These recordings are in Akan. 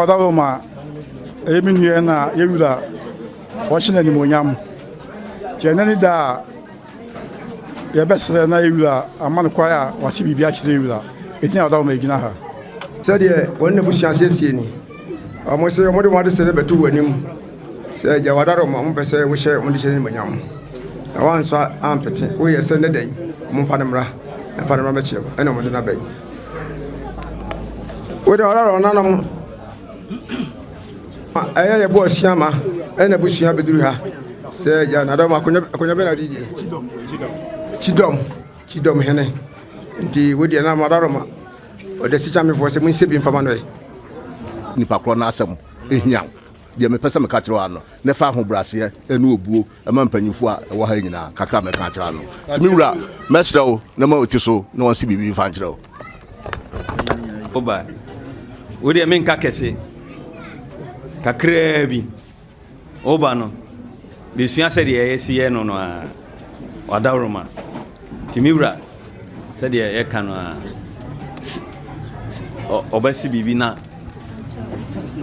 Asuamah Eminu na Yewula watching any monyam. Generally da your best na Yewula a man choir was he be actually Yewula. It's not about making her. Said when the bush has seen. I must say, what do you want to say about two when him? Say, Jawadaro, Mamma, say, we share only in Manyam. I once saw Ampety, we are Sunday day, Mumpanamra, and Panamacho, and no one bay. With our own I have a boy Asuamah and a bush Yabidruha. Say, Janadama, Conabella, Kyidomhene, and the Woody and Amarama, or the Sichami for some sipping from one Nipakro na asem ehia de me pese me ka kire ano ne fa ho brase e na obuo e ma mpanyifo a wo ha nyina kakra me ka kire ano timi wura mestre o na ma otiso na won si bibi fa kire o oba wo de me nka kese kakra bi oba no be sua se de yesi ye no no a wadawroma timi wura se de ye ka no a obasi bibi na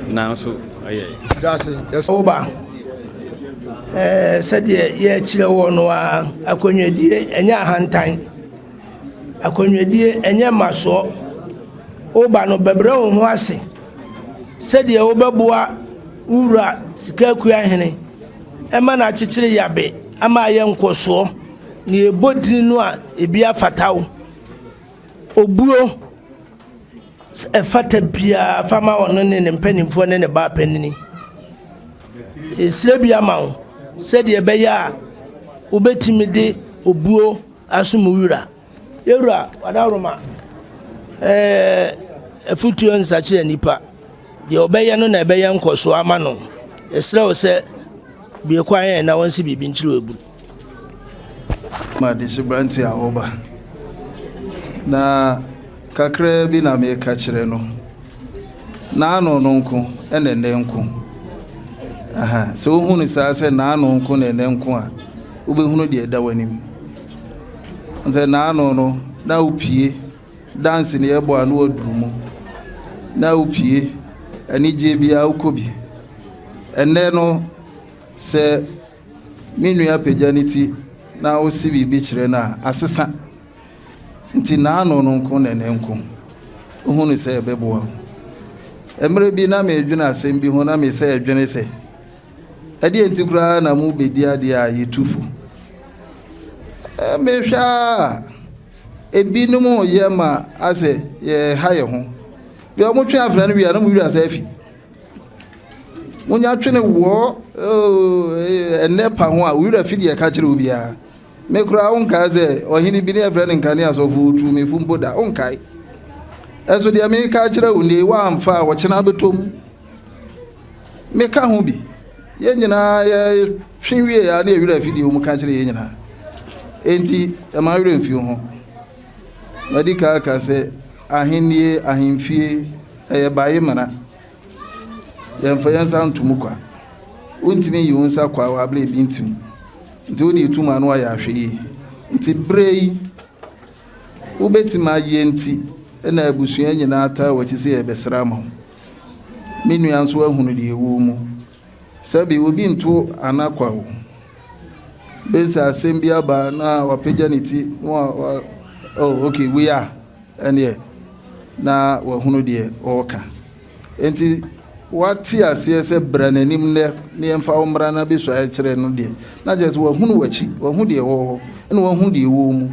now so that's Oba said ye chile wono a akonwadie enya hantan akonwadie enya maso oba no bebre wo ho ase said ye obeboa wura Sikakuahene ema na chichire yabe ama ye nkoso ni ebodini no a ebia fatawo obuo efata bia fama ono ne mpanimfo ne ne ba panini esire bia ma wo said ye beya obetimi de obuo asumuwura ewura wadawroma efutuo nsache nipa de obeya no na ebeya nkoso ama no esire o se bie kwan na wonsi bibi nchire obu ma de shibranti a oba na kakra bi na me ka kire no na ano no nko ene ne nko aha so hunu sa se na ano nko ne ne nko a ubehunu de da wanim nze na ano no na upie dance ne Yeboah no adurumu na upie ani je bia ukobi enne no se minu apajaniti na osi bibi kire na asesa nti na ano no nko ne ne nko ohunu se ebeboa emre bi na me dwena asem bi ho na me se edwene se ade enti kura na mu bedi ade a yetufu me hwa ebi no mo ye ma ase ye haye ho bi o mo twa afra no wi na mo wi asa afi munya twene wo enne pa ho a wi ra fidi e ka kire obi a me kura onka ze ohini bi ne afra ne nkane asofu tu me fumbo da onkai eso dia me ka kire uni wa amfa wo kina betom me ka ho bi ye nyina ye twinwie ya na ewira fidi ho mu ka kire ye nyina enti e ma wira mfi ho medika ka se ahenie ahemfie e baye mana ye mfa yansa ntumu kwa untimi yi unsa kwa wa ble bi ntimi nti odi tuma no ya hwe nti brei ubetima ye nti na abusua nyina ata wakise ye besrama menu anso ahunu de ewu mu sabi obi nto anakwa wo bensa asem aba na wapejaniti oh okay we are ene na wahunu de oka enti wati ase se brananim ne emfa omra na beso a kire no de na je se wahunu wachi wahu de wo ene wahu de ewu mu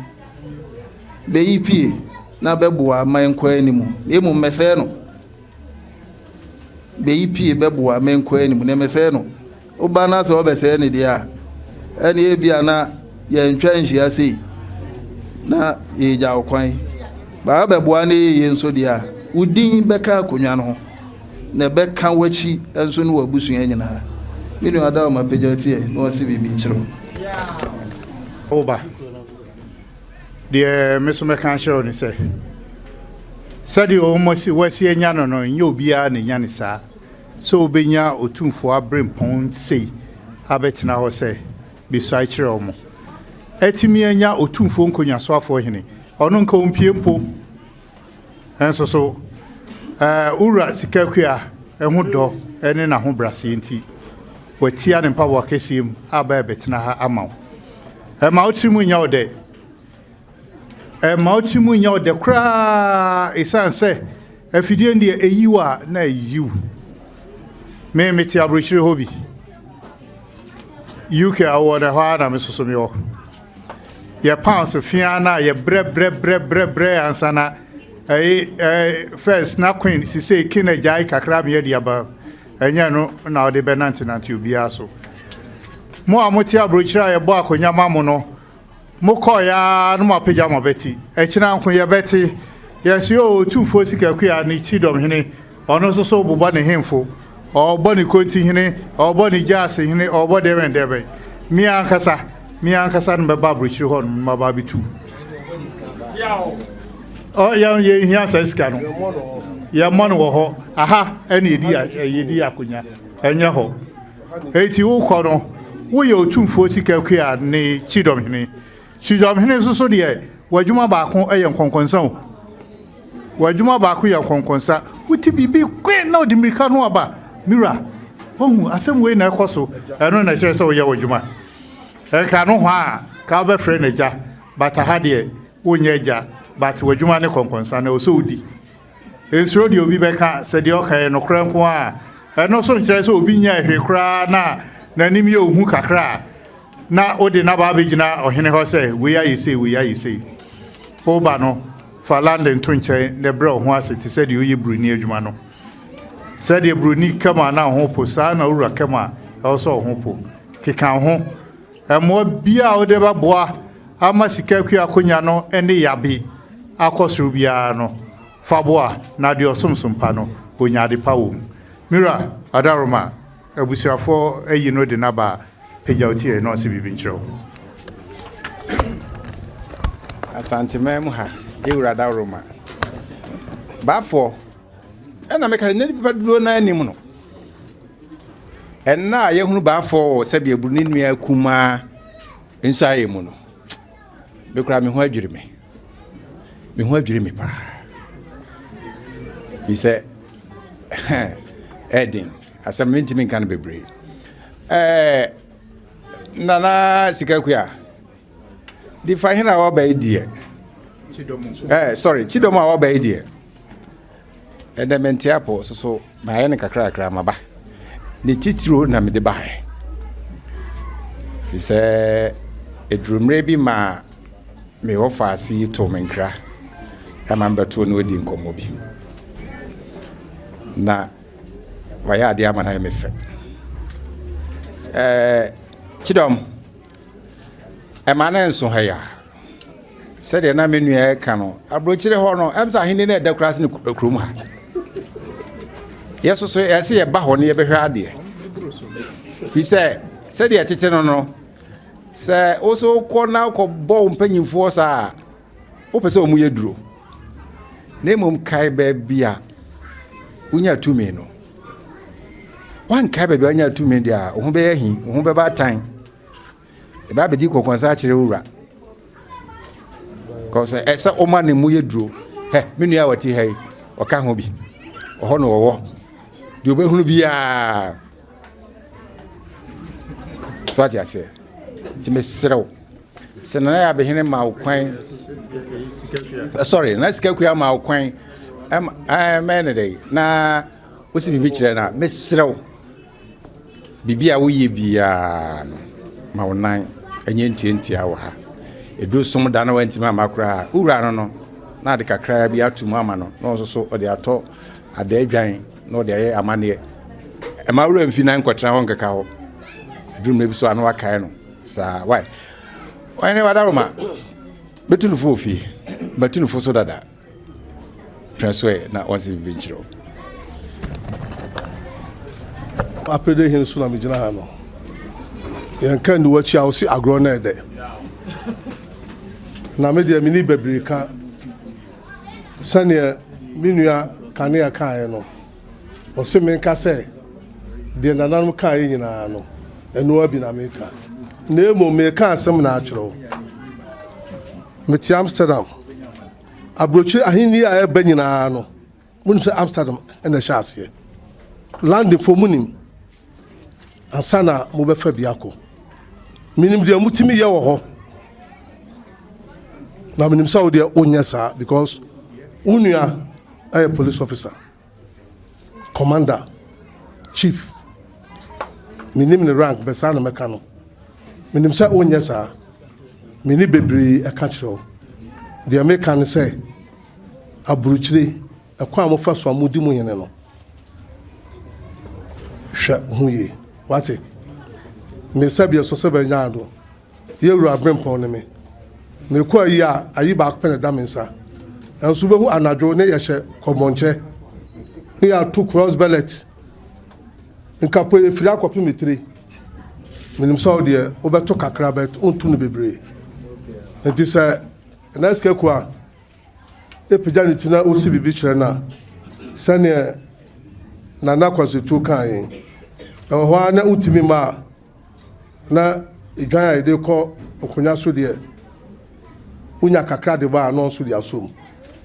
be ipie na beboa mankwa animu emu mese no be ipie beboa mankwa animu ne mese no oba na se obese ne dia ene e bia na ye ntwa nhia sei na ye ja okwan ba beboa ne ye nso dia udin beka akonwa no na beka wachi enso no wabusuan nyina minu ada ma pejati no wasi bibi nchiro Oba de meso me kan shiro ni se sadi o mo si wasi enya no no nya obia na nya ni sa so obenya otumfo abrempon sei abetina ho se bi so a kire omo etimi enya otumfo nkonya so afo hene ono nka ompie mpo enso so ura Sikakuahene ɛho dɔ ɛne na ho brase nti watia ne mpa wakɛsiem aba betena ha ama wo ɛma wotimu nya wo de kra esan sɛ afidie ndi eyiwa na eyiw me meti abrochire hobi UK award ha na me soso me ho ye pounds fia na ye bre ansana first na queen si say kina jai kakra me dia ba enya no na ode benante obi aso mo amoti abrochire ye bo akonya mamo no mo koya no mapagya mo beti ekina nko ye beti yes yo tufo Sikakuahene Kyidomhene ono so bobo ne hemfo obo ne konti hene obo ne jase hene obo de wendebe mi ankasa no beba abrochire ho no maba bitu ya ye hia sasika no ya mono wo ho aha ene yedi akonya enye ho eti wo kɔ no wo ye otumfo Sikakuahene Kyidomhene so de wadwuma ba ko eye nkonkonsa o wadwuma ba ko ye nkonkonsa wuti bibi kwen na odi mirika no aba mira ohu asem we na ekoso eno na kire so ye wadwuma ka no ho a ka ba frɛ na ja bata ha de wonya ja but wadwuma ne konkonsa na o so odi ensuro de obi beka se de okaye no kra nko a eno so nkire so obi nya ehwe kra na nanim ye ohu kakra na odi na ba begina ohene ho se we are you say oba no fa landen to nche ne bre ho aseti se de oyi bruni adwuma no se de bruni kama na ho po sa na owura kama also ho po keka ho emo bia ode ba boa ama Sikakuahene akonya no ene yabe akosuru bia no fa boa na de osomsom pa no onyade pa wo mira adaroma abusuafo ayi no de na ba pejauti e no se bibi nkyerɛw asante memu ha ewura da roma bafo ena meka ne bipa duro na anim no enna ye hunu bafo se bia buru ni nua kuma enso aye mu no bekura me ho adwiri me pa bi se Edin asem mentimi kan bebre nana Sikakuahene di fahina wa ba idie Kyidomhene wa ba idie endement apo so ma ye ne kakra maba ne titiro na me de ba fi se edrumre bi ma me ofasi to menkra amambeto no odi nkomo bi na waya ade amana me fe Kyidomhene emane nso ha ya se de na menu e ka no abrochire ho no emsa hene na dekorasi ne krom ha yeso so ese ye ba ho ne ye behwe ade fi se de etete no se oso kɔ na kɔ bɔ mpanyimfo sa o pese o mu ye duro na mom kai ba bia unya tumi no wan kai ba bia unya tumi dia o hu be yahi o hu be ba tan e ba be di kokonsa kire wura ko se esa o ma ne mu ye duro menu ya wati hai o ka ho bi o ho no wo di o be hunu bia fati ase ti mesrew se na ya be hene ma ukwan sorry na Sikakuahene ma ukwan menede na wosi bibi kire na mesrew bibia wo ye bia no ma wonan enye ntienti awo ha edo som da na wantima makra ura no na de kakra bia atumu ama no na so ode ato ada adwan na ode aye amane e ma wura mfi na nkotra ho nkeka ho drum na bi so anu akai no sa why ne wadaroma betunu fo fi betunu fo so dada transfer na once bi benchiro apede hin so na me gina ha no yan kan du wachi a osi agro na ede na me de mini bebre ka sane minua kane ya kan no o se me ka se de nananum kan yi nyina no eno abi na me ka na emo me ka asem na achiro me ti Amsterdam abrochi ahini a eba nyina no mun se Amsterdam na sha ase landing for munim ansana mo be fa biako minim de mutimi ye wo ho na minim sa wo de onya sa because unua a police officer commander chief minim ne rank be sa na meka no minim sa onya sa mini bebre aka kiro de meka ne say aburuchire akwa mo fa so amudi mu yene no hwe huye wate me sabia so sebe nyaado ye wura brempon ne me ko yi a ayi ba pene da mensa enso behu anadwo ne ye hye komonche ne ya to cross bellet nka po e firi akopi metri minim so de obeto kakra bet ontu no bebre enti se na Sikakuah epijani tina osi bibi kire na sane na nakwaso tu kan ho na utimi ma na idwan ide ko okonya so de unya kakra de ba no so de asom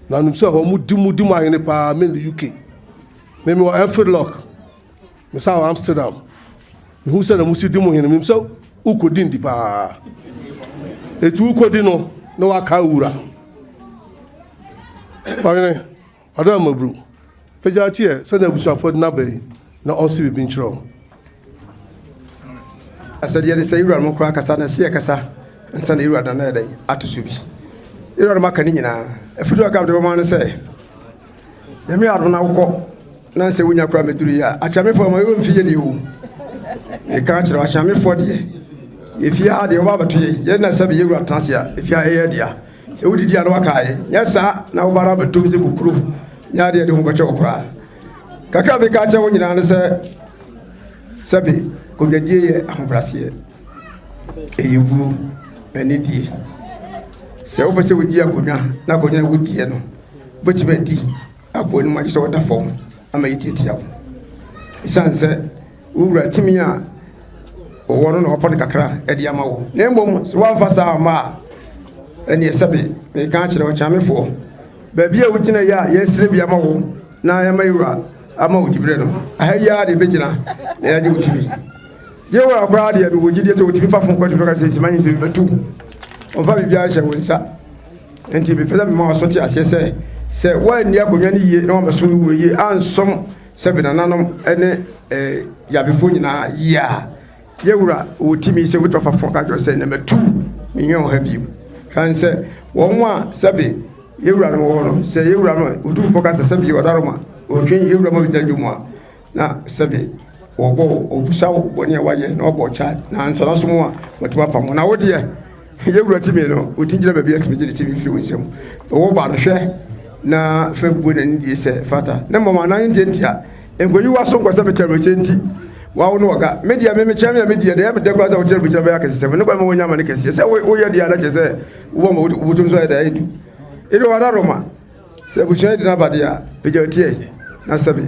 na num se ho mudimu ayene pa me in UK me me Lock me sa Amsterdam me hu se na musidimu hene me se ukodi ndi pa etu ukodi no na waka wura Pagane, Adam Mabru. Pejatie, send a bush for Nabe, no also be been true. I said, yeah, they say you are more crack as I see a cassa and send you another day at Subi. You are a macanina. If you do come to a man and say, let me out on our call. Nancy, when you cry me through ya, I shall me for my own fee and you. You can't rush me for the. If you had your barber tree, then I said you are Tansia, if you are here, dear. So did you know yes, sir, now Baraba to the Kukru, Yadia de Hungachokra. Kakabi Kacha when you answer Sabi, could the dear Ambrasia. A you boo, and it. So, but with dear Guna, not going with Diano. But you may be, I couldn't much sort of form. I made it here. His son said, Ura Timia, or one upon the Kakra, Ediamo. Name moments, one for Sama. And yes, Sabi, they can't know what I'm for. Baby, I would know, yes, Libya Mo, now I'm a Amo Gibreno. I had ya the Bejana, yeah, you to me. You are proud of you, would you to be far from what you money to be two. Of Fabian Winsa. And to be present more sort as I say, why near Guyani, no, I'm soon ye and some 7 and and Yabifuna, yeah. Yura, who Timmy said, which of a focus say number 2, million have you. Can say, one Sabi, you run on, say you run, who do focus a Sabi or Daroma, or King you remove the Juma. Now, Sabi, or go, or push out when you're away, no more child, now so much more, but what from now, dear, you wrote to me, no, we think you be at me, TV fluence him. Oh, about a share, now, February and India say, Fata, number 19 here, and when you are so cemetery, 20. Wow, no, media, media, they have a deposit of television back and 7. No one Yaman can say, we are the other, say, woman would say that I do. It was a Roma. Say, we shall never dear, Pijotier, Nasabi,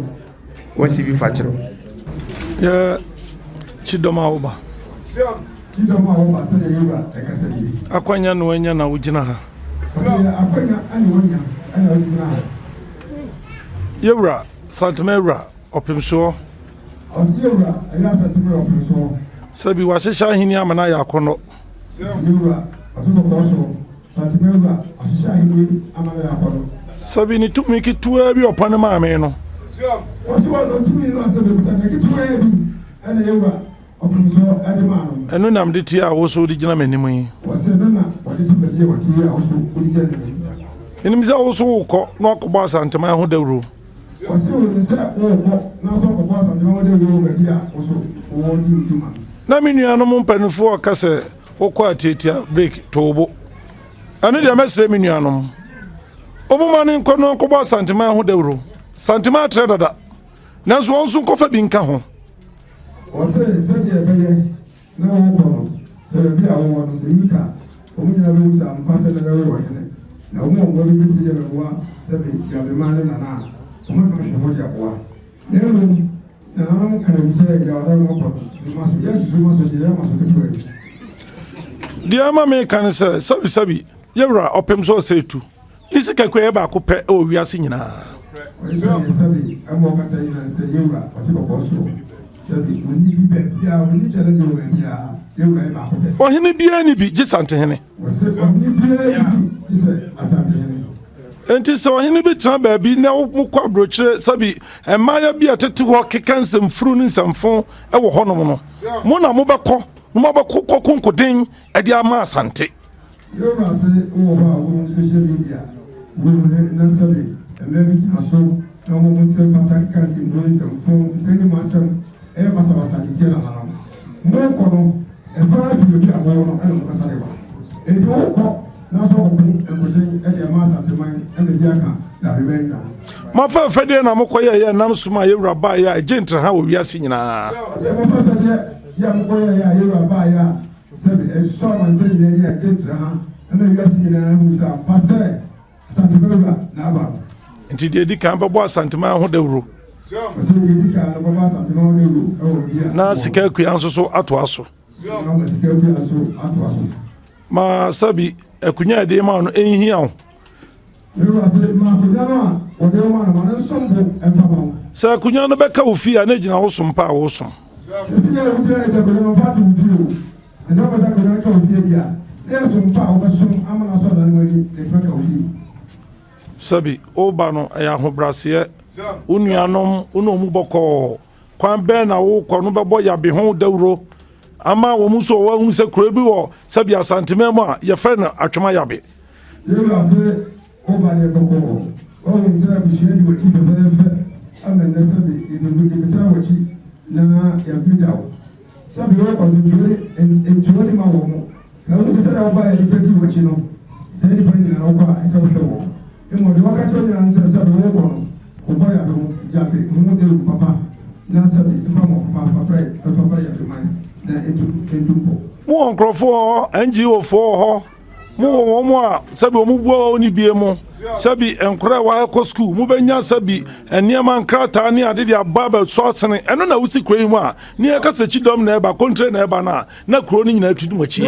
what's he functional? Yeah, Kyidomhene. Akwanya no enya na wugina ha. Yewra, Santamera, Opemsuo. Sabi washesha hini amana ya kono. Sabi ni tumi kitue bi opane maame no. Enu nam de tia wo so di gina manimu yi. Enim za wo so ko na okobọ asantema ho dawro. Na minua no mpanufo akase wokọ atiatia break tobo anu de mesre minua no omuma ne nko no kọbọ santema ho dawro santema atre dada nanso wonso nkofa bi nka ho se de beye na wo se bi awo no se yika omunya be usa mpase na gawe wahene na omo ngo bi bi je bewa se bi ya be mane na na omo no se hoja kwa nero na no kan se ya da no ko mas ya su mas se ya mas se dia ma me kan se sabi Yewra Opemsuo say tu Sikakuahene ba ko pe o wiase nyina sabi ɛmɔ kasa yi na sɛ yewura ɔte kɔkɔɔ soro sɛbi oni bi baabi a oni kyerɛ ne baabi a yewura yɛ baako pɛ. ɔhene biara ni bi gye Santehene. wɔsɛ ɔhene biara ni bi gye sɛ Asantehene. Enti sɛ ɔhene bi tena baabi na mo kɔ aburokyire sɛbi mmaaya bi a tete hɔ keka nsɛmfuru ne nsɛmfo ɛwɔ hɔnom no mo na mobɛkɔ kɔ konkoden ɛde ama Asante. yewura sɛ wɔ hɔ a wɔn social media wɔn na sɛbi ɛmɛ bi gyina so na wɔn mo sɛ pata keka nsɛmfuru ne nsɛmfo mpɛni mo asɛm ɛyɛ basabasa de tie na nanam mo kɔ no ɛfaa bi obi a wɔwɔ no ɛna mo kasa de wa eti wɔkɔ n'afɔ ɔkun ɛkɔden ɛde ɛma Asanteman ɛna di aka dabebe nyina. mo afɛ fɛdeɛ na mo kɔ yɛ nam so ma yewura baa yɛ a gye ntere ha wɔ wiase nyinaa. mo afɛ fɛdeɛ yɛ a mo kɔ yɛ a yewura baa yɛ a sɛbi ɛsɔ amansa nyinaa yɛ a gye ntere ha ɛna wiase nyinaa ho sa pasɛ Asanteman n'aba. Nti deɛ di kan bɛbɔ Asanteman ho dawuro. Na Sikakuahene nso so atoa so. Ma sabi akunya de ma no enhia ho. Sɛ akunya no bɛka wo fie a na gyina wo som pa a wo som. Sabi oba no ɛyɛ ahobrɛaseɛ wo nuanom wo na ɔmu bɔkɔɔ kwan bɛn na wo kɔ no bɛbɔ yabe ho dawuro ama wɔ mu so wɔahu sɛ kuro bi wɔ sɛbi Asanteman mu a yɛfrɛ no atwema yabe. Mo nkrɔfoɔ NGO foɔ hɔ mo wɔ mo a sɛbi o mu bua oni bie mo sɛbi nkora wa kɔ school mo bɛnya sɛbi nneɛma nkrataa ne ade de aba ba so asene ɛno na wusi kuro yi mu a ne yɛ kasa Kyidomhene na ɛba kontre na ɛba na kuro no nyinaa tudu mɔkyi.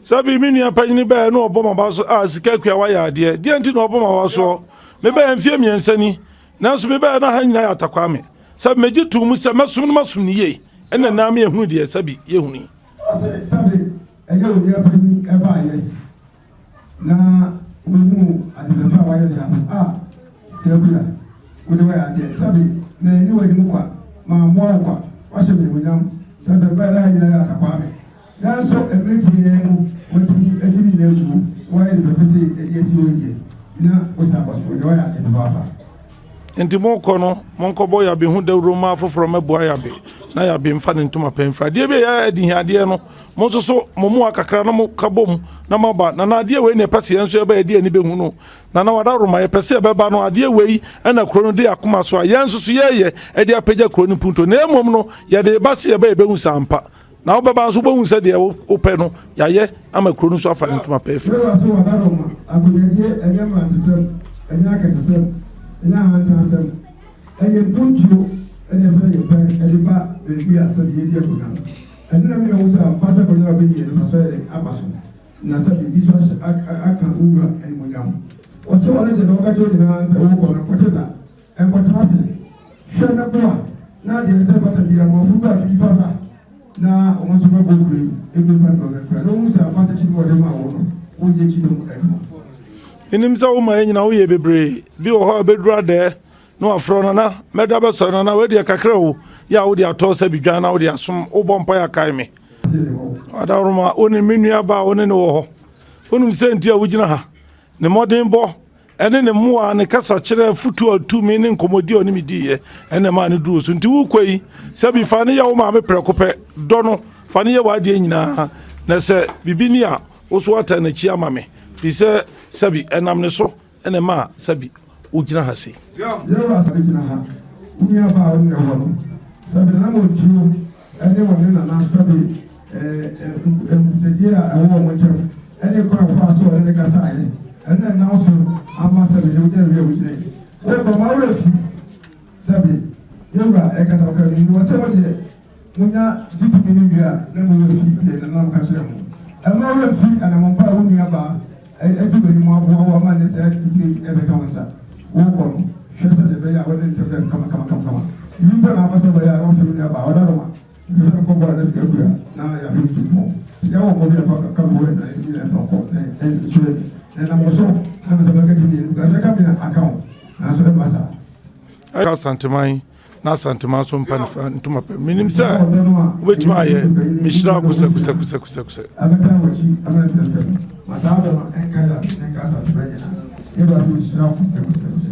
Sabi mi nua panyini bɛɛ na ɔbɔ ma ba so a Sikakuahene wayɛ adeɛ deɛ nti na ɔbɔ ma ba so me bɛɛ mfie mmiɛnsa ni nanso me bɛɛ na ha nyinaa yɛ atakwa me sabi megye to mu sɛ mɛsom no masom ne yie ɛna na me ehunu deɛ sabi yehuni sabi ɛyɛ obi apanyin ɛba ayɛ na wɔn adebefa wayɛ deɛ a Sikakuahene wɔde wayɛ adeɛ sabi na ni wɔde mu kwa ma mmoa kwa wahyɛ me nyam sabi bɛɛ na ha nyinaa yɛ atakwa me nanso ɛmɛnti yɛn mu wɔti ɛdini na ewu wɔyɛ de bɛfɛ sɛ ɛdi esi wɔn yie na wɔsi abɔsoro deɛ wɔyɛ adebefa aba. Nti mo kɔ no mo nkɔbɔ yabe ho dawuro ma foforɔ mɛboa yabe na yabe mfa ne ntoma pɛmfra deɛ bi yɛ adi hiadeɛ no mo nso so mo mu akakra na mo ka bom na maba na adeɛ wei ne pɛse yɛn nso yɛbɛ yɛde ani bɛhu no na wada roma yɛpɛse yɛbɛba no adeɛ wei ɛna kuro no de akoma so a yɛn nso so yɛyɛ ɛde apagya kuro no punto na emom no yɛde ba se yɛbɛ yɛbɛhu sampa na wobɛba nso bɛhu sɛ deɛ wopɛ no yɛayɛ ama kuro no so afa ne ntoma pɛmfra. Ina hantasem ɛyɛ tontuo ɛyɛ sɛ yɛ pɛ ɛde ba baabi a sɛ yɛ di akonnwa no ɛno na mi ɛho sɛ ampasa akonnwa bɛ yɛ no so yɛ aba so na sɛ bibi so aka owura animonyam ɔsɛ wɔne deɛ ɔka kyerɛ nyinaa sɛ wɔkɔ no kɔte da ɛnkɔtena ase hwɛ no bo a na deɛ sɛ bata bia mmɔfo ba bibi papa na wɔn nso bɛbɔ kuro yi ɛbi pa no ɔbɛkura na wɔn sɛ ampasa kyerɛ wɔde ma wɔn no wɔyɛ Kyidomhene ɛno. Inim sɛ wo ma nyina wo yɛ bebree bi wɔ hɔ a bɛdura dɛ na wafrɛ no na mɛda bɛsɔre no na wadi kakra wo yɛ a wode atɔ sɛ bidwan na wode asom wobɔ mpa yɛ akae me adaroma wone me nua ba a wone ne wɔ hɔ wonim sɛ nti a wogyina ha ne mmɔden bɔ ɛne ne mmoa ne kasa kyerɛ futu atumi ne nkɔmmɔdi a ɔne me diiɛ ɛne maa ne duro so nti wokɔ yi sɛ bi fa ne yɛ wo maa me prɛko pɛ dɔ no fa ne yɛ w'adeɛ nyinaa na sɛ biribi ni a wo so wata n'akyi ama me firi sɛ sabi ɛnam ne so ɛne ma sabi wogyina ha sei. ɛne wɔne nana sɛbe mfutagye a ɛwɔ wɔn nkyɛn ɛne kwan fa so ɔne ne kasa ayɛ ɛne nam so ama sɛbe yɛ wogyina wie wogyina yi wɔkɔ ma wɔrɛ fi sɛbe yɛwura ɛkasa ɔka ne mu wɔsɛ wɔdeɛ munya titumi ne wie a na mu wɔrɛ fi deɛ nanam ka kyerɛ mu ɛma wɔrɛ fi anamɔmpa a wo nua baa ɛdi wɔ anim aboa wɔ ama ne sɛ ɛdi ɛbɛka wɔn nsa wɔkɔ no hwɛ sɛ deɛ ɛbɛyɛ a wɔde ntɛm kama yimba na abasa bɛyɛ a wɔmfɛ ne aba ɔdaroma nkɛsɛ nkɔbɔ a ne sika kura na yɛahwɛ ntu pɔ yɛwɔ kɔ bi a ka bɔ na ɛdi na ɛtɔnkɔ ɛnsuɛ ɛnam so na mesɛ bɛka ti mmienu ka ɛbɛka bi na aka wo nanso ɛba saa ɛka asanteman na asanteman so mpa nifa ntoma pɛ menim sɛ wobɛtumi ayɛ mehyira kusɛkusɛkusɛkusɛ abɛta wɔkyi abɛntɛntɛm ma saa bɛma ɛnka da ɛnka asanteman nyina ɛba so mehyira kusɛkusɛkusɛ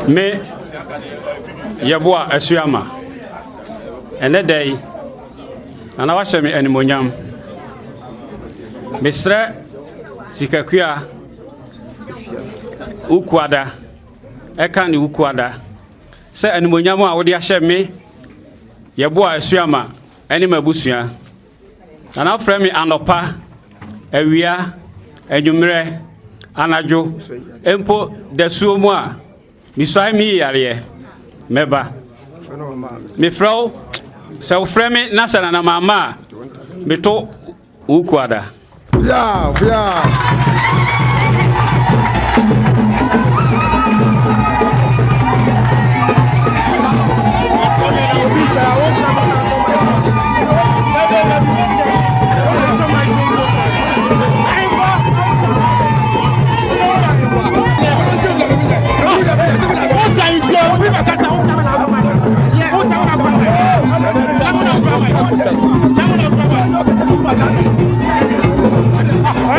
me Yeboah Asuamah ene day ana wahyɛ me animonyam mesrɛ Sikakuahene ukuada ɛka ne ukuada sɛ animonyam a wode ahyɛ me Yeboah Asuamah ene mabusua ana frɛ me anopa awia anwummerɛ anadwo empo dasuo mu a miswai mi yare meba me frau se o freme na sana na mama me to ukuada yeah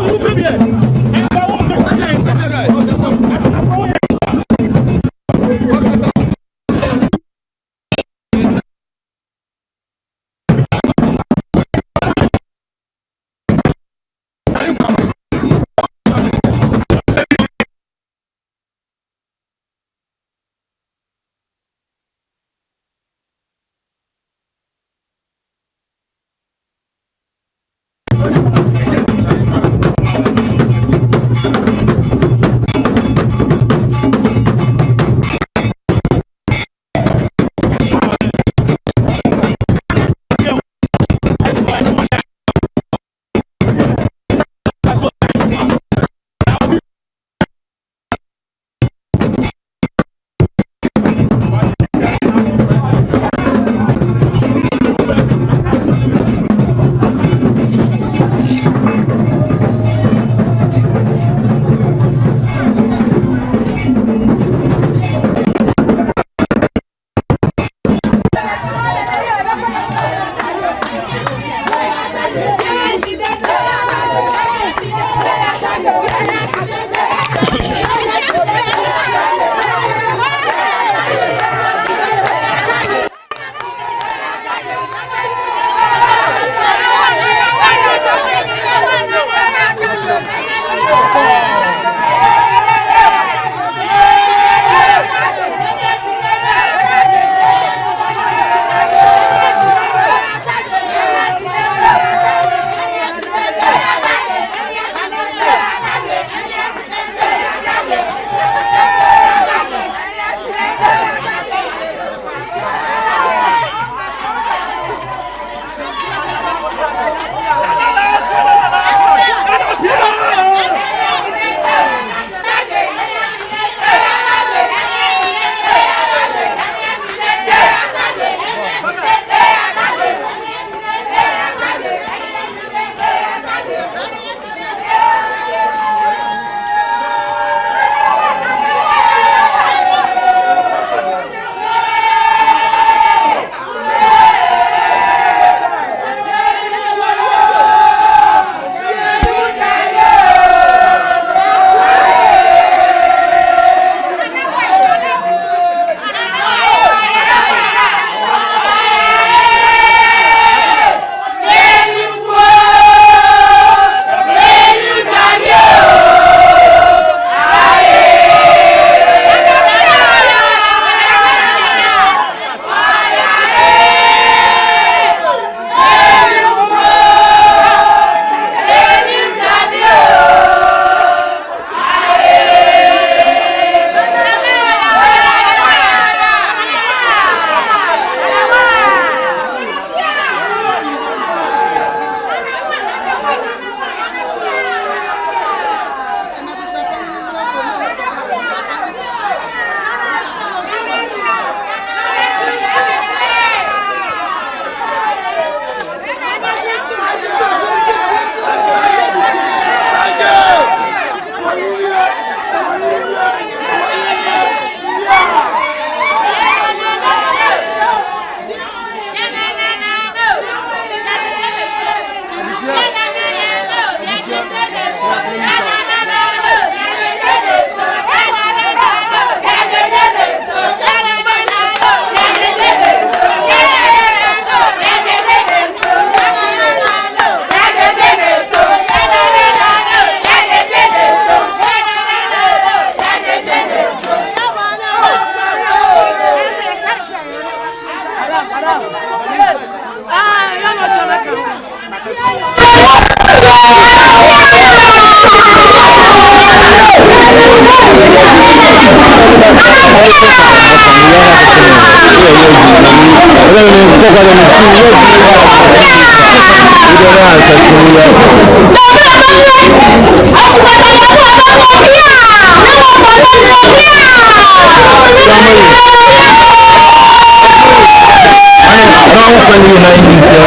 I'm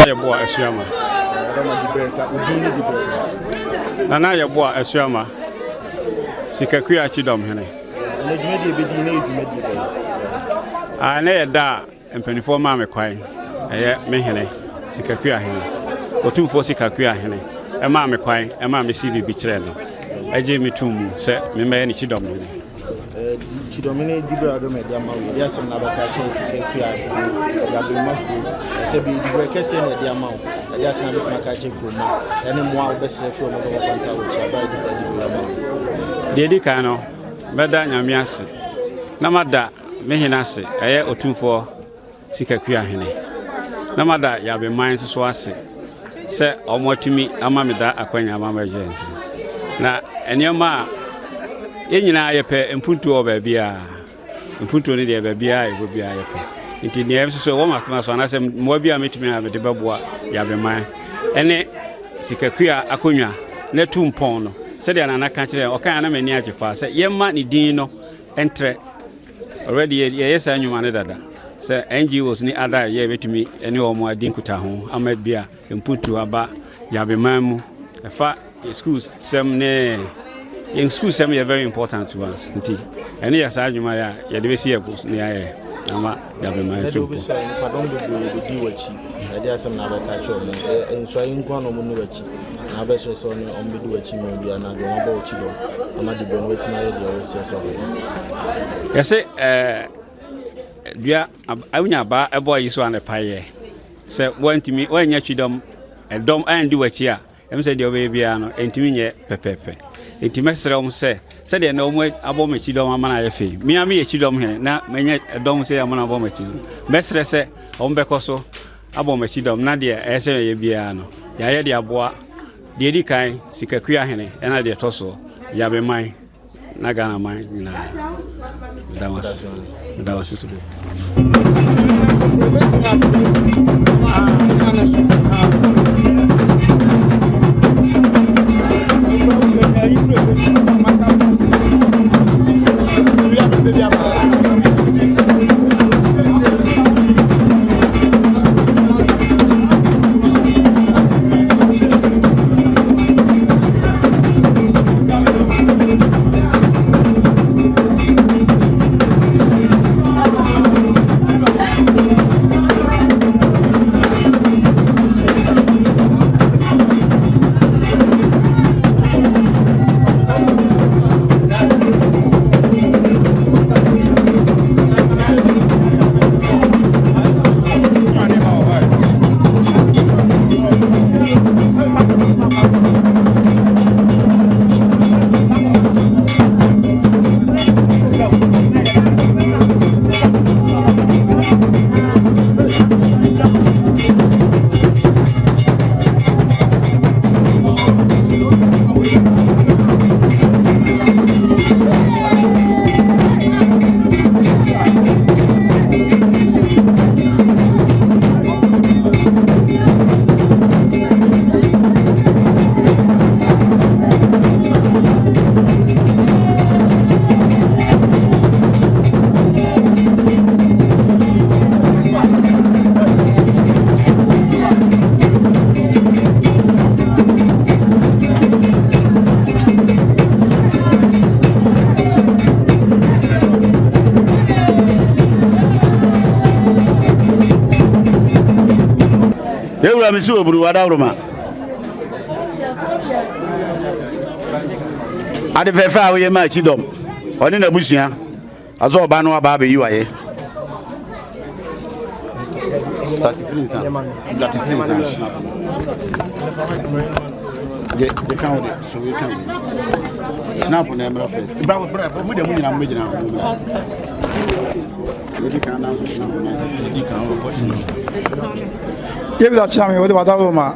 Yeboah Asuamah. Nana Yeboah Asuamah. Sikakuahene Kyidomhene. Na yɛda mpanifo ma me kwan ɛyɛ mehene Sikakuahene otumfo Sikakuahene ɛma me kwan ɛma me si bibi kyerɛ no ɛgye me tum sɛ me mɛyɛ ne Kyidomhene Kyidomhene dibra do me dia ma we dia sem na baka kyerɛ Sikakuahene ya be mako sɛ bi dibra kɛse na dia ma wo dia sem na betima ka kyerɛ kroma ɛne mo a wobɛsɛ fo mo do fanta wo kyerɛ ba disa dibra ma de di kan no bɛda nyame ase na mada mehene ase ɛyɛ otumfo Sikakuahene na mada ya be man so ase sɛ ɔmotumi ama me da akwanya ama ma agent na enema yenyina yɛpɛ mpuntu oba bia mpuntu ne de bia ego bia yɛpɛ nti ne yɛm so wɔ makoma so anasɛ mo bia metumi na me de bɛboa ya be man ɛne Sikakua akonwa na tumpɔn no sɛ de anana ka kyerɛ ɔkan na mani agye pa sɛ yɛma ne din no entre already yɛyɛ sa nwuma ne dada sɛ NGOs ni ada yɛ betumi ɛne ɔmo adin kuta ho ama bia mpuntu aba ya be man mu ɛfa schools sem ne in school sem is very important to us nti ene ya sa adwuma ya de besi ya ne ya ama ya be mai do tu bi so ni padon be di wachi ya dia sam na be ka cho mo enso yin kwa no mo ni wachi na be so ni on be di wachi mo bia na do ma ba wachi do ama di ben wetin aye dia o se so ya se dua awunya ba ebo yi so an paye se wantimi wanya twidom edom andi wachi a em se de obe bia no entimi nye pepepe entimi sere se de na omo abomachi dom amana ye fe mi am ye chidom he na menye edom se amana abomachi mesere se ombekoso abomachi dom na de ese ye bia no ya ye de aboa de di kan Sikakuahene na de toso ya be man na Ghana man na dawas to Opemsuo buru wadawroma ade fefa we ma Kyidomhene oni na busua azo oba no aba be yiwaye start free san de kan de so we kan snap na emra first bravo mu de mu nyina mu gina de kan na snap na de kan o boshi Yeboah chame wo de wadawroma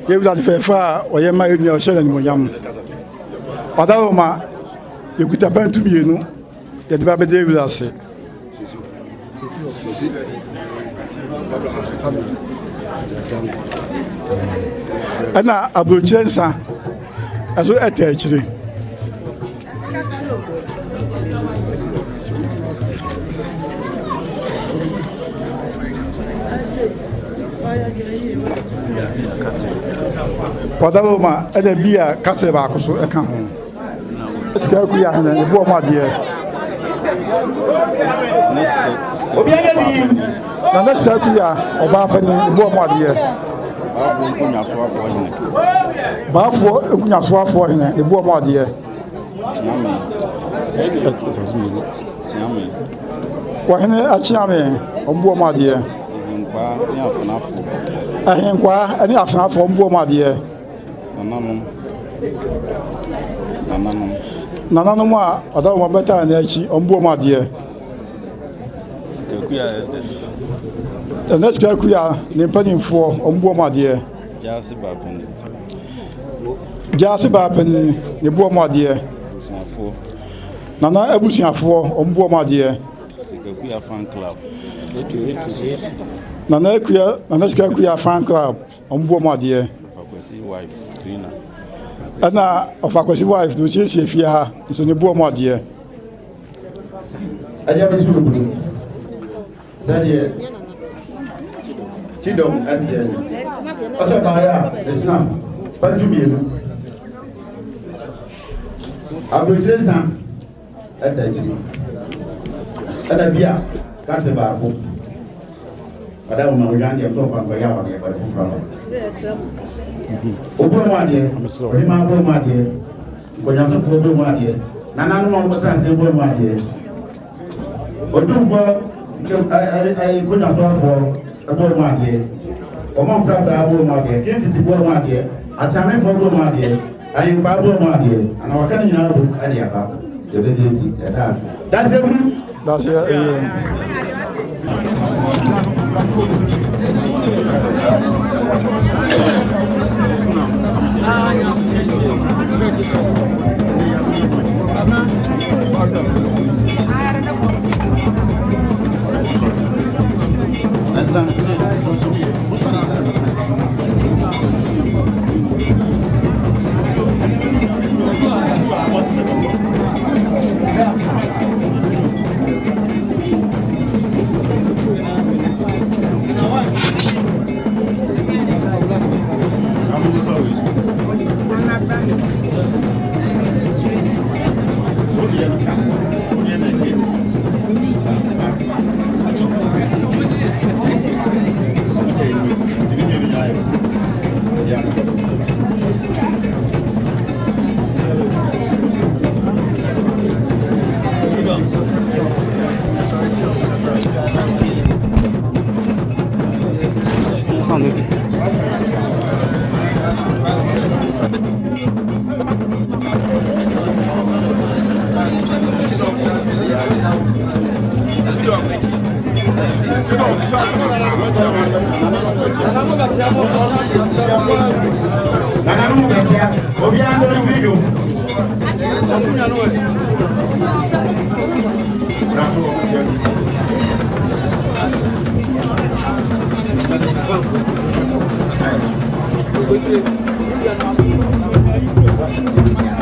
Yeboah de fefa o ye ma enu o shele ni mo yam wadawroma yekuta bantu mienu ye de ba be Yeboah se ana abochensa aso etechire wadawroma ede bia kate ba akoso eka ho Sikakuahene ne bo made na na Sikakuahene oba pani bo made bafo nkunyasoafo hene ne bo made wahene achiame ombo made ahenkwa ani afanafo ombo made nananum a wadawroma beta na achi ombo made Sikakuahene ne mpanimfo ombo made Jase ba pani ne bo made nana abusuafo ombo made Sikakuahene fan club nana Sikakuahene fan club ombo made fakwesi wife Greener ana ofakwesi wife do sie fie ha so ne bo made Opemsuo buru sadie Kyidomhene asiye oso baaya de snap bantu mienu abrochire san etachiri ana bia That's a barco. But I don't know young and so far by our dear, but from Obama, dear, I'm sorry, my Obama, dear. When I'm for Obama, dear. Nana, no one but I say Obama, dear. But don't for I couldn't afford for Obama, dear. Omo perhaps I will not dear. If it's Obama, dear. A time for Obama, dear. I am Obama, dear. And I can't know any that's every. That's it. Thank you.